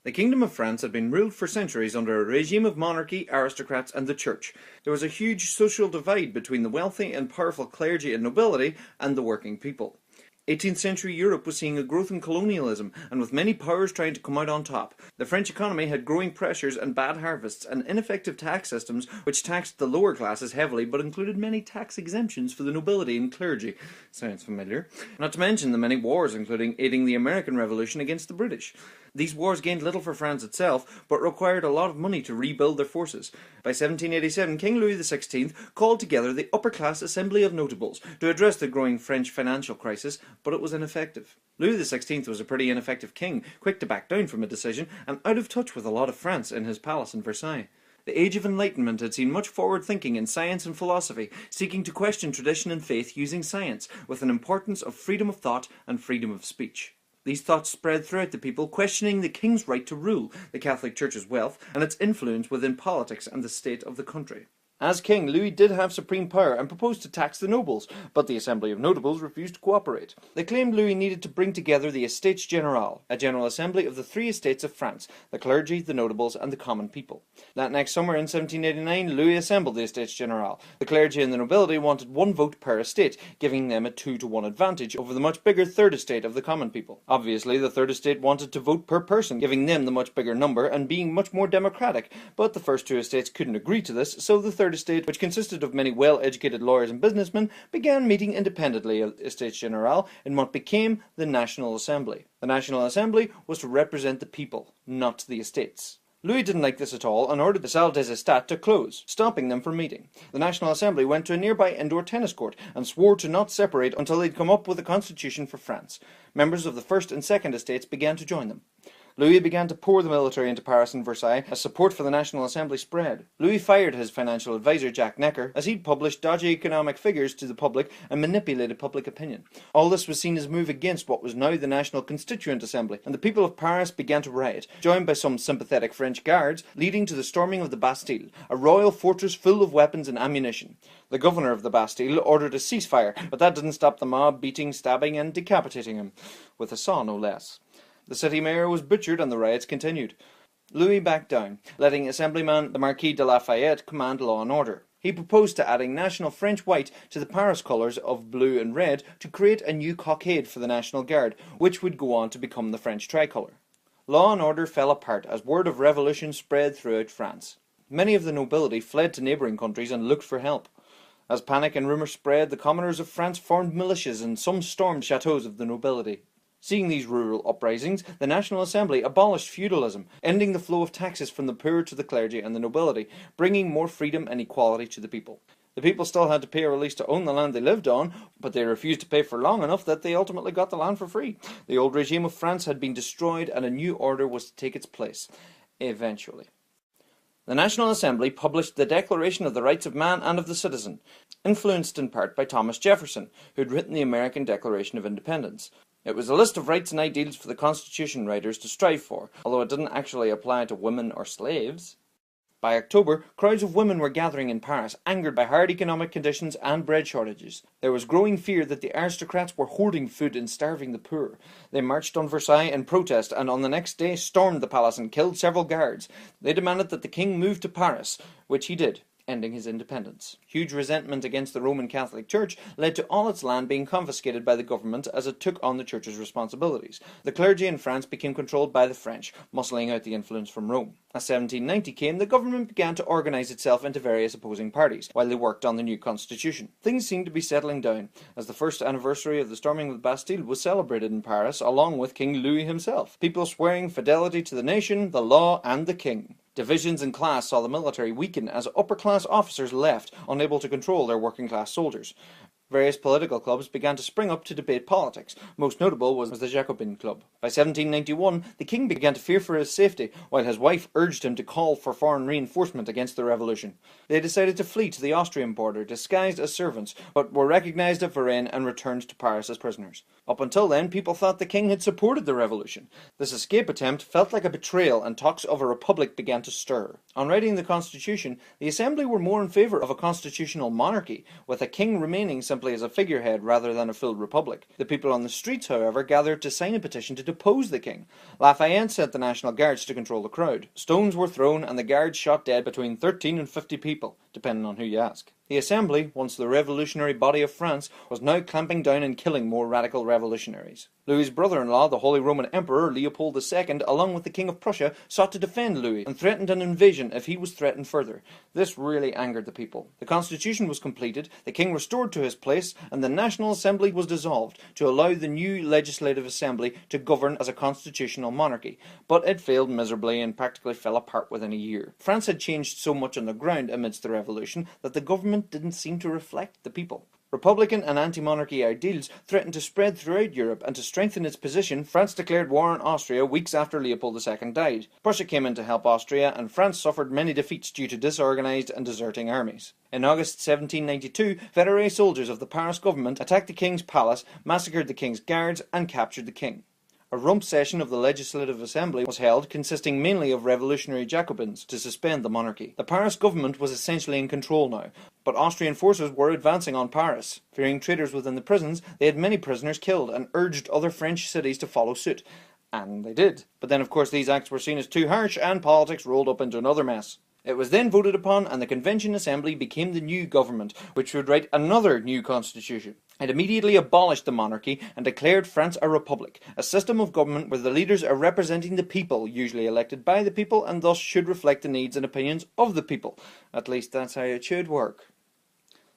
The Kingdom of France had been ruled for centuries under a regime of monarchy, aristocrats, and the church. There was a huge social divide between the wealthy and powerful clergy and nobility and the working people. 18th century Europe was seeing a growth in colonialism, and with many powers trying to come out on top. The French economy had growing pressures and bad harvests, and ineffective tax systems which taxed the lower classes heavily but included many tax exemptions for the nobility and clergy. Sounds familiar. Not to mention the many wars, including aiding the American Revolution against the British. These wars gained little for France itself, but required a lot of money to rebuild their forces. By 1787, King Louis XVI called together the upper-class Assembly of Notables to address the growing French financial crisis, but it was ineffective. Louis XVI was a pretty ineffective king, quick to back down from a decision, and out of touch with a lot of France in his palace in Versailles. The Age of Enlightenment had seen much forward thinking in science and philosophy, seeking to question tradition and faith using science, with an importance of freedom of thought and freedom of speech. These thoughts spread throughout the people, questioning the king's right to rule, the Catholic Church's wealth, and its influence within politics and the state of the country. As king, Louis did have supreme power and proposed to tax the nobles, but the Assembly of Notables refused to cooperate. They claimed Louis needed to bring together the Estates General, a general assembly of the three estates of France, the clergy, the notables, and the common people. That next summer in 1789, Louis assembled the Estates General. The clergy and the nobility wanted one vote per estate, giving them a 2-to-1 advantage over the much bigger third estate of the common people. Obviously, the third estate wanted to vote per person, giving them the much bigger number and being much more democratic, but the first two estates couldn't agree to this, so the third estate, which consisted of many well-educated lawyers and businessmen, began meeting independently of the Estates General in what became the National Assembly. The National Assembly was to represent the people, not the estates. Louis didn't like this at all and ordered the Salle des Estats to close, stopping them from meeting. The National Assembly went to a nearby indoor tennis court and swore to not separate until they'd come up with a constitution for France. Members of the first and second estates began to join them. Louis began to pour the military into Paris and Versailles as support for the National Assembly spread. Louis fired his financial advisor Jacques Necker as he'd published dodgy economic figures to the public and manipulated public opinion. All this was seen as a move against what was now the National Constituent Assembly, and the people of Paris began to riot, joined by some sympathetic French guards, leading to the storming of the Bastille, a royal fortress full of weapons and ammunition. The governor of the Bastille ordered a ceasefire, but that didn't stop the mob beating, stabbing and decapitating him, with a saw no less. The city mayor was butchered and the riots continued. Louis backed down, letting Assemblyman the Marquis de Lafayette command law and order. He proposed to adding national French white to the Paris colours of blue and red to create a new cockade for the National Guard, which would go on to become the French tricolour. Law and order fell apart as word of revolution spread throughout France. Many of the nobility fled to neighbouring countries and looked for help. As panic and rumour spread, the commoners of France formed militias and some stormed chateaux of the nobility. Seeing these rural uprisings, the National Assembly abolished feudalism, ending the flow of taxes from the poor to the clergy and the nobility, bringing more freedom and equality to the people. The people still had to pay a release to own the land they lived on, but they refused to pay for long enough that they ultimately got the land for free. The old regime of France had been destroyed and a new order was to take its place. Eventually. The National Assembly published the Declaration of the Rights of Man and of the Citizen, influenced in part by Thomas Jefferson, who had written the American Declaration of Independence. It was a list of rights and ideals for the Constitution writers to strive for, although it didn't actually apply to women or slaves. By October, crowds of women were gathering in Paris, angered by hard economic conditions and bread shortages. There was growing fear that the aristocrats were hoarding food and starving the poor. They marched on Versailles in protest and on the next day stormed the palace and killed several guards. They demanded that the king move to Paris, which he did, ending his independence. Huge resentment against the Roman Catholic Church led to all its land being confiscated by the government as it took on the Church's responsibilities. The clergy in France became controlled by the French, muscling out the influence from Rome. As 1790 came, the government began to organise itself into various opposing parties, while they worked on the new constitution. Things seemed to be settling down, as the first anniversary of the storming of the Bastille was celebrated in Paris, along with King Louis himself, people swearing fidelity to the nation, the law, and the king. Divisions in class saw the military weaken as upper-class officers left, unable to control their working-class soldiers. Various political clubs began to spring up to debate politics. Most notable was the Jacobin Club. By 1791, the king began to fear for his safety, while his wife urged him to call for foreign reinforcement against the revolution. They decided to flee to the Austrian border, disguised as servants, but were recognised at Varennes and returned to Paris as prisoners. Up until then, people thought the king had supported the revolution. This escape attempt felt like a betrayal, and talks of a republic began to stir. On writing the constitution, the assembly were more in favour of a constitutional monarchy, with a king remaining some simply as a figurehead rather than a full republic. The people on the streets, however, gathered to sign a petition to depose the king. Lafayette sent the National Guards to control the crowd. Stones were thrown and the guards shot dead between 13 and 50 people, depending on who you ask. The Assembly, once the revolutionary body of France, was now clamping down and killing more radical revolutionaries. Louis's brother-in-law, the Holy Roman Emperor Leopold II, along with the King of Prussia, sought to defend Louis and threatened an invasion if he was threatened further. This really angered the people. The constitution was completed, the king restored to his place, and the National Assembly was dissolved to allow the new Legislative Assembly to govern as a constitutional monarchy. But it failed miserably and practically fell apart within a year. France had changed so much on the ground amidst the revolution that the government didn't seem to reflect the people. Republican and anti-monarchy ideals threatened to spread throughout Europe, and to strengthen its position, France declared war on Austria weeks after Leopold II died. Prussia came in to help Austria, and France suffered many defeats due to disorganized and deserting armies. In August 1792, Federé soldiers of the Paris government attacked the king's palace, massacred the king's guards, and captured the king. A rump session of the Legislative Assembly was held, consisting mainly of revolutionary Jacobins, to suspend the monarchy. The Paris government was essentially in control now, but Austrian forces were advancing on Paris. Fearing traitors within the prisons, they had many prisoners killed and urged other French cities to follow suit. And they did. But then of course these acts were seen as too harsh, and politics rolled up into another mess. It was then voted upon, and the Convention Assembly became the new government, which would write another new constitution. It immediately abolished the monarchy and declared France a republic, a system of government where the leaders are representing the people, usually elected by the people, and thus should reflect the needs and opinions of the people. At least that's how it should work.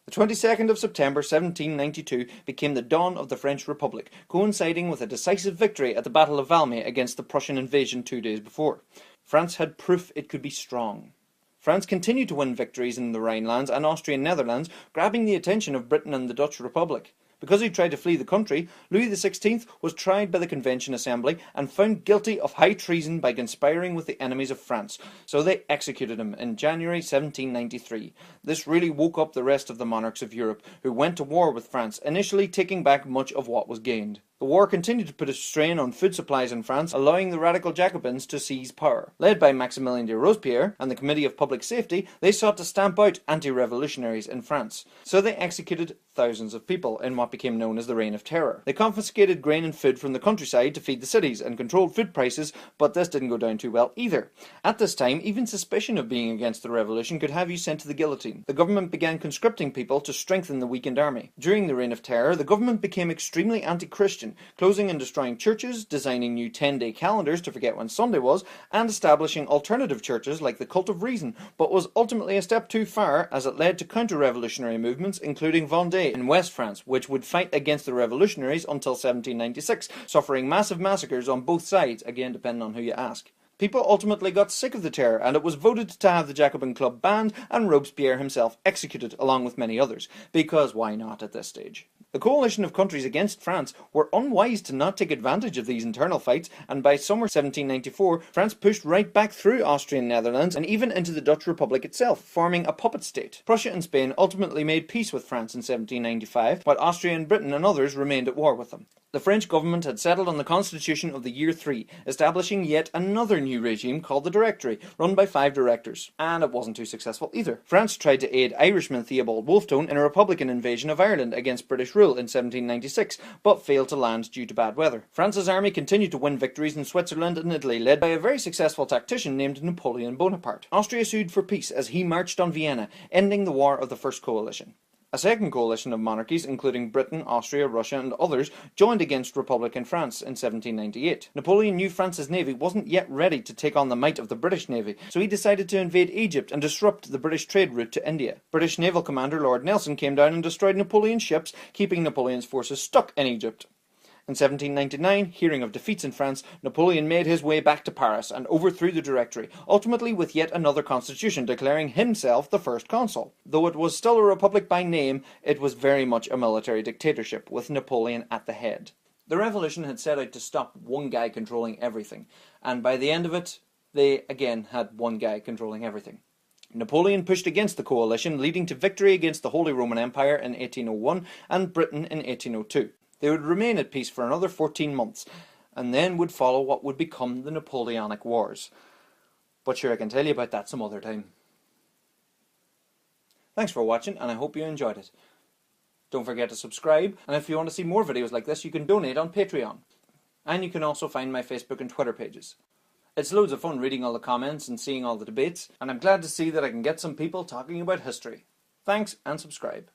The 22nd of September 1792 became the dawn of the French Republic, coinciding with a decisive victory at the Battle of Valmy against the Prussian invasion 2 days before. France had proof it could be strong. France continued to win victories in the Rhinelands and Austrian Netherlands, grabbing the attention of Britain and the Dutch Republic. Because he tried to flee the country, Louis XVI was tried by the Convention Assembly and found guilty of high treason by conspiring with the enemies of France, so they executed him in January 1793. This really woke up the rest of the monarchs of Europe, who went to war with France, initially taking back much of what was gained. The war continued to put a strain on food supplies in France, allowing the radical Jacobins to seize power. Led by Maximilien de Robespierre and the Committee of Public Safety, they sought to stamp out anti-revolutionaries in France. So they executed thousands of people in what became known as the Reign of Terror. They confiscated grain and food from the countryside to feed the cities and controlled food prices, but this didn't go down too well either. At this time, even suspicion of being against the revolution could have you sent to the guillotine. The government began conscripting people to strengthen the weakened army. During the Reign of Terror, the government became extremely anti-Christian, closing and destroying churches, designing new 10-day calendars to forget when Sunday was, and establishing alternative churches like the Cult of Reason, but was ultimately a step too far as it led to counter-revolutionary movements, including Vendée in West France, which would fight against the revolutionaries until 1796, suffering massive massacres on both sides, again depending on who you ask. People ultimately got sick of the terror, and it was voted to have the Jacobin Club banned and Robespierre himself executed, along with many others, because why not at this stage? The coalition of countries against France were unwise to not take advantage of these internal fights, and by summer 1794, France pushed right back through Austrian Netherlands and even into the Dutch Republic itself, forming a puppet state. Prussia and Spain ultimately made peace with France in 1795, while Austria and Britain and others remained at war with them. The French government had settled on the constitution of the year 3, establishing yet another new regime called the Directory, run by 5 directors. And it wasn't too successful either. France tried to aid Irishman Theobald Wolfetone in a Republican invasion of Ireland against British rule in 1796, but failed to land due to bad weather. France's army continued to win victories in Switzerland and Italy, led by a very successful tactician named Napoleon Bonaparte. Austria sued for peace as he marched on Vienna, ending the War of the First Coalition. A second coalition of monarchies, including Britain, Austria, Russia and others, joined against Republican France in 1798. Napoleon knew France's navy wasn't yet ready to take on the might of the British navy, so he decided to invade Egypt and disrupt the British trade route to India. British naval commander Lord Nelson came down and destroyed Napoleon's ships, keeping Napoleon's forces stuck in Egypt. In 1799, hearing of defeats in France, Napoleon made his way back to Paris and overthrew the Directory, ultimately with yet another constitution, declaring himself the first consul. Though it was still a republic by name, it was very much a military dictatorship, with Napoleon at the head. The revolution had set out to stop one guy controlling everything, and by the end of it, they again had one guy controlling everything. Napoleon pushed against the coalition, leading to victory against the Holy Roman Empire in 1801 and Britain in 1802. They would remain at peace for another 14 months, and then would follow what would become the Napoleonic Wars. But sure, I can tell you about that some other time. Thanks for watching, and I hope you enjoyed it. Don't forget to subscribe, and if you want to see more videos like this, you can donate on Patreon. And you can also find my Facebook and Twitter pages. It's loads of fun reading all the comments and seeing all the debates, and I'm glad to see that I can get some people talking about history. Thanks, and subscribe.